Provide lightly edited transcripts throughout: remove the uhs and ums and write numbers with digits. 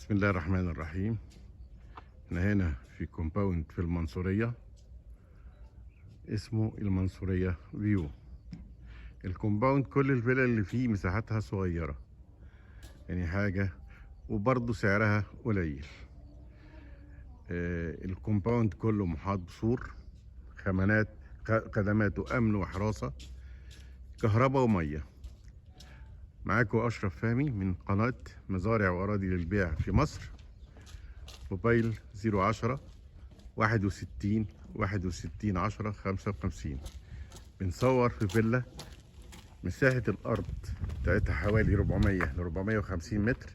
بسم الله الرحمن الرحيم. احنا هنا في كومباوند في المنصورية اسمه المنصورية فيو. الكومباوند كل الفيلا اللي فيه مساحتها صغيرة، يعني حاجة وبرضه سعرها قليل. الكومباوند كله محاط بسور، خدمات وأمن وحراسة، كهرباء ومية. معاكم أشرف فهمي من قناة مزارع وأراضي للبيع في مصر. موبايل 010 61 61 10 55. بنصور في فيلا مساحة الأرض بتاعتها حوالي 400 ل 450 متر،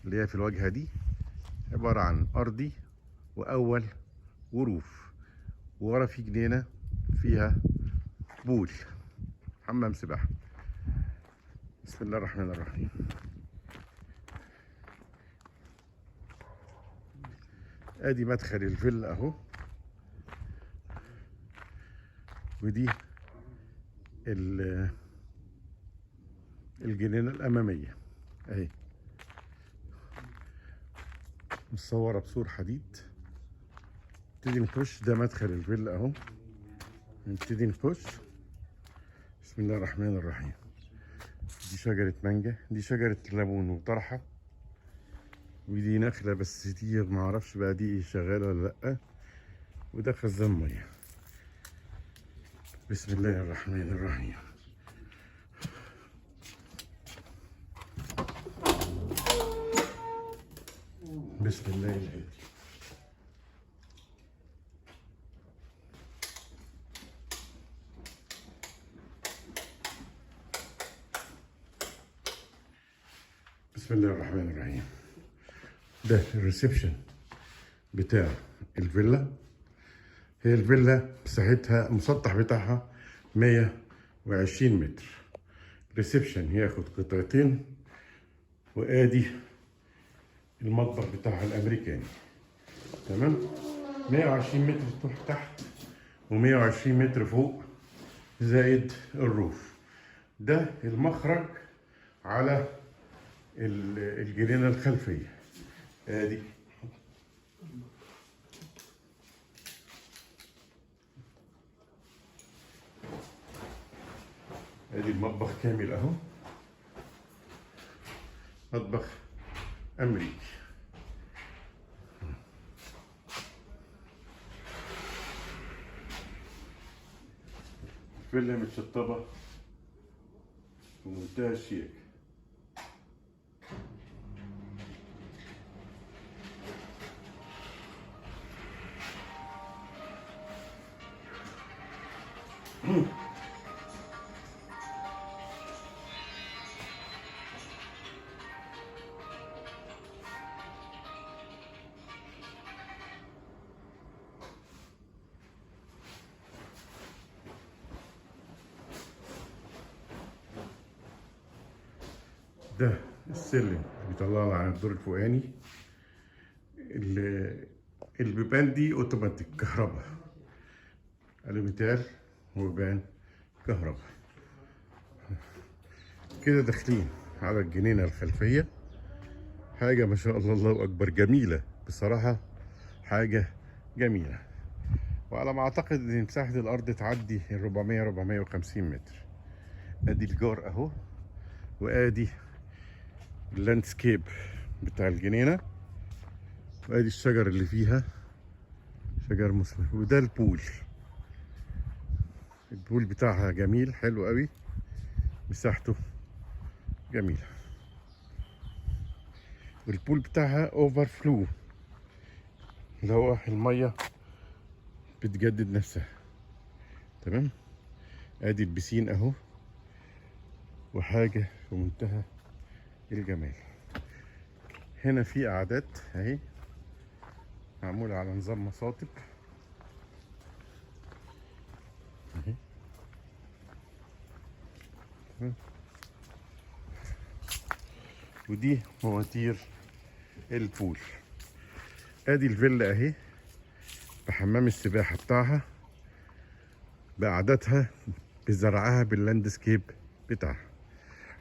اللي هي في الواجهة دي عبارة عن أرضي وأول وروف، وورا في جنينة فيها بول، حمام سباحة. بسم الله الرحمن الرحيم. ادي مدخل الفيلا اهو، ودي الجنينة الأمامية اهي، متصورة بسور حديد. نبتدي نخش، ده مدخل الفيلا اهو. نبتدي نخش. بسم الله الرحمن الرحيم. دي شجرة مانجا، دي شجرة ليمون وطرحة، ودي نخلة بس دي معرفش بقى دي شغالة ولا لأ، وده خزان مية. بسم الله الرحمن الرحيم. بسم الله الهادي. بسم الله الرحمن الرحيم. ده الريسبشن بتاع الفيلا. هي الفيلا مساحتها المسطح بتاعها 120 متر. ريسبشن ياخد قطعتين، وادي المطبخ بتاعها الامريكاني. تمام. 120 متر تحت و120 متر فوق، زائد الروف. ده المخرج على الجنينة الخلفية. ادي المطبخ كامل اهو، مطبخ امريكي. فيلا متشطبة بمنتهى الشيك. ده السلم بيطلعنا على الدور الفوقاني. البيبان دي اوتوماتيك كهرباء، الوميتال وبيبان كهرباء. كده داخلين على الجنينة الخلفية. حاجة ما شاء الله، الله أكبر، جميلة بصراحة، حاجة جميلة. وعلى ما أعتقد إن مساحة الأرض تعدي 400 450 متر. أدي الجار أهو، وأدي اللاندسكيب بتاع الجنينة، وأدي الشجر اللي فيها شجر مثمر، وده البول بتاعها جميل حلو قوي، مساحته جميلة، والبول بتاعها اوفر فلو، اللي هو المية بتجدد نفسها. تمام. ادي البسين اهو، وحاجة في منتهى الجمال. هنا في قعدات اهي، معمولة على نظام مصاطب اهي. ودي مواتير البول. ادي الفيلا اهي بحمام السباحة بتاعها، بقعدتها، بزرعها، باللاندسكيب بتاعها.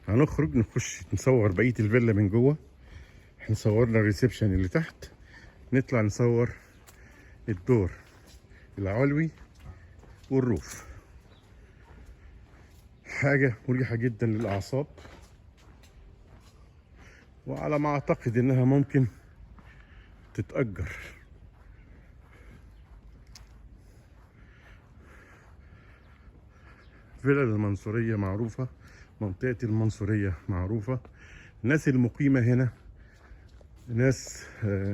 هنخرج نخش نصور بقية الفيلا من جوه. احنا صورنا الريسبشن اللي تحت، نطلع نصور الدور العلوي والروف. حاجة مريحة جدا للأعصاب، وعلى ما أعتقد إنها ممكن تتأجر. فيلا المنصورية معروفة، منطقة المنصورية معروفة، الناس المقيمة هنا ناس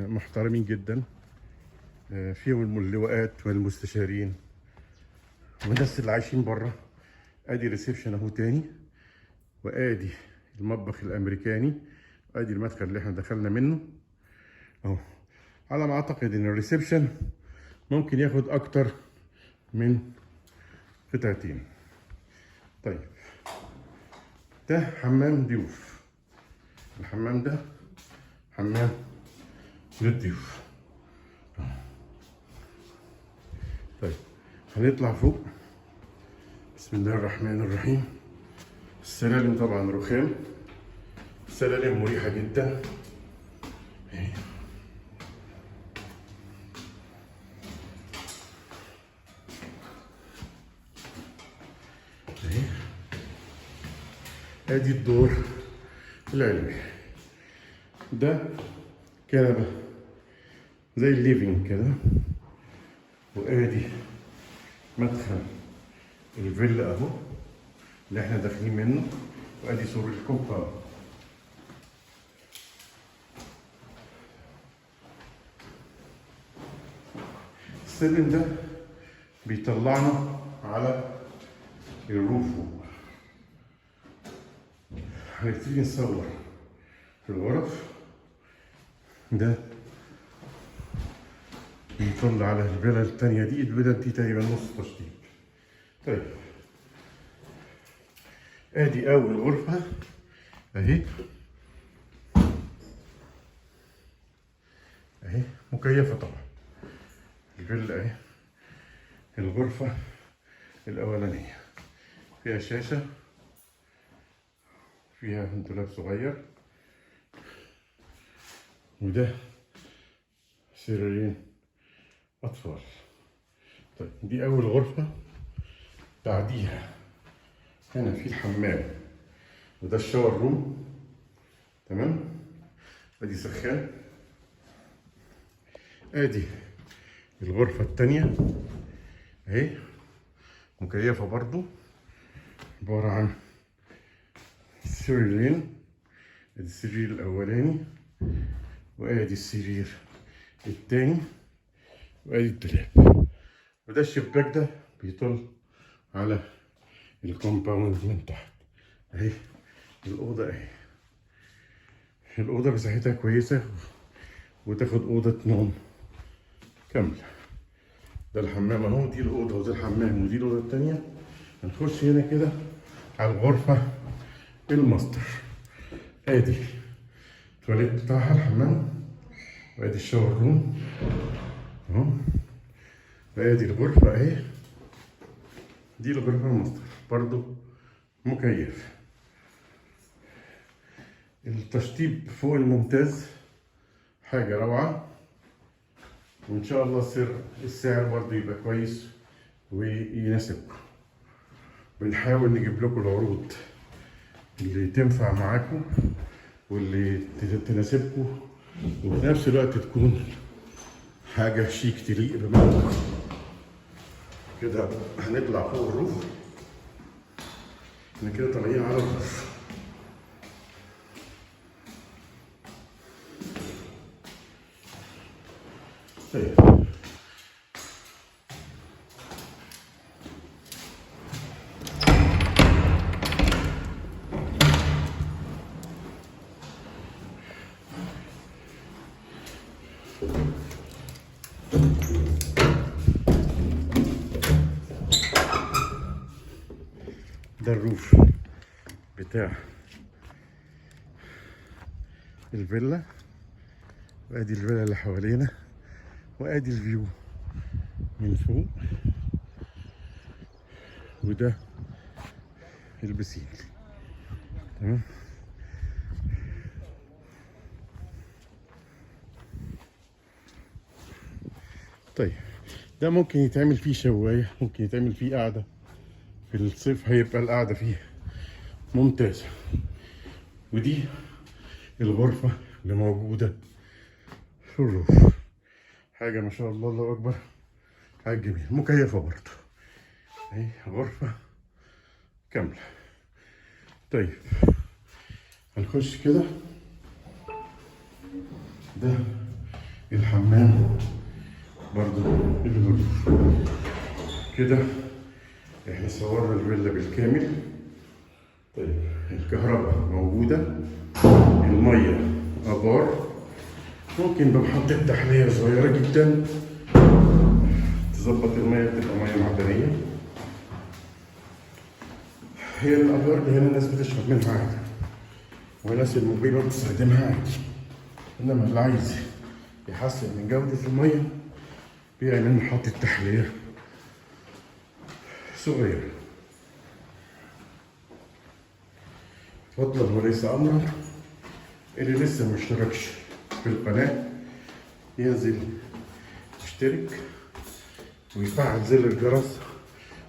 محترمين جدا، فيهم اللواءات والمستشارين والناس اللي عايشين بره. ادي ريسبشن اهو تاني، وادي المطبخ الامريكاني، وادي المدخل اللي احنا دخلنا منه اهو. على ما اعتقد ان الريسبشن ممكن ياخد اكتر من قطعتين. طيب ده حمام ضيوف، الحمام ده حمام للضيوف. طيب هنطلع فوق. بسم الله الرحمن الرحيم. السلالم طبعا رخام، سلالم مريحة جدا. ادي الدور العلوي، ده كنبة زي الليفينج كده، وادي مدخل الفيلا اهو اللي احنا داخلين منه، وادي سور الكومباوند. السلم ده بيطلعنا على الروف فوق. هنبتدي نصور في الغرف. ده بيطلع على الفيلا التانية دي، الفيلا دي تقريبا نص تشطيب. طيب ادي اول غرفة اهي، اهي مكيفة طبعا الفيلا اهي. الغرفة الاولانية فيها شاشة، فيها دولاب صغير، وده سريرين اطفال. طيب دي اول غرفة. بعديها هنا في الحمام، وده الشاور روم. تمام، ادي سخان. ادي الغرفة التانية اهي مكيفة برضو، عبارة عن سريرين. ادي السرير الاولاني، وادي السرير التاني، وادي الدولاب. وده الشباك ده بيطل على الكومباوند من تحت اهي. الاوضه اهي، الاوضه مساحتها كويسه وتاخد اوضه نوم كامله. ده الحمام اهو، دي الاوضه وده الحمام ودي الاوضه التانيه. هنخش هنا كده على الغرفه الماستر. ادي التواليت بتاعها الحمام، وادي الشاور روم اهو، وادي الغرفه اهي. دي الغرفه الماستر برضو مكيف. التشطيب فوق الممتاز، حاجة روعة. وإن شاء الله السعر برضه يبقى كويس ويناسبكم. بنحاول نجيب لكم العروض اللي تنفع معاكم واللي تناسبكم، وفي نفس الوقت تكون حاجة شيك تليق بمقامكم. كده هنطلع فوق الروف. احنا كده طالعين على الروف. طيب ده الروف بتاع الفيلا، وادي الفيلا اللي حوالينا، وادي الفيو من فوق، وده البسين. تمام، طيب ده ممكن يتعمل فيه شواية، ممكن يتعمل فيه قعدة، في الصيف هيبقى القعدة فيه ممتازة. ودي الغرفة اللي موجودة في الروف، حاجة ما شاء الله الله أكبر، حاجة جميلة مكيفة برضه، اهي غرفة كاملة. طيب هنخش كده، ده الحمام برضه الغرف كده. احنا صورنا الفيلا بالكامل. طيب الكهرباء موجودة، المية آبار، ممكن بمحطة تحلية صغيرة جدا تظبط المية تبقى مية معدنية. هي الآبار دي هنا الناس بتشرب منها عادي، والناس المقيمة بتستخدمها عادي، إنما اللي عايز يحسن من جودة المية بيعمل محطة تحلية صغيرة. فضلا وليس أمرا، اللي لسه ما اشتركش في القناة ينزل يشترك ويفعل زر الجرس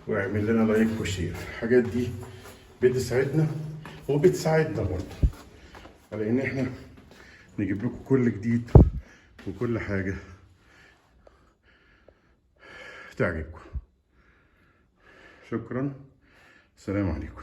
ويعمل لنا لايك وشير. الحاجات دي بتساعدنا وبتساعدنا برضه على ان احنا نجيب لكم كل جديد وكل حاجة تعجبكم. شكرا، السلام عليكم.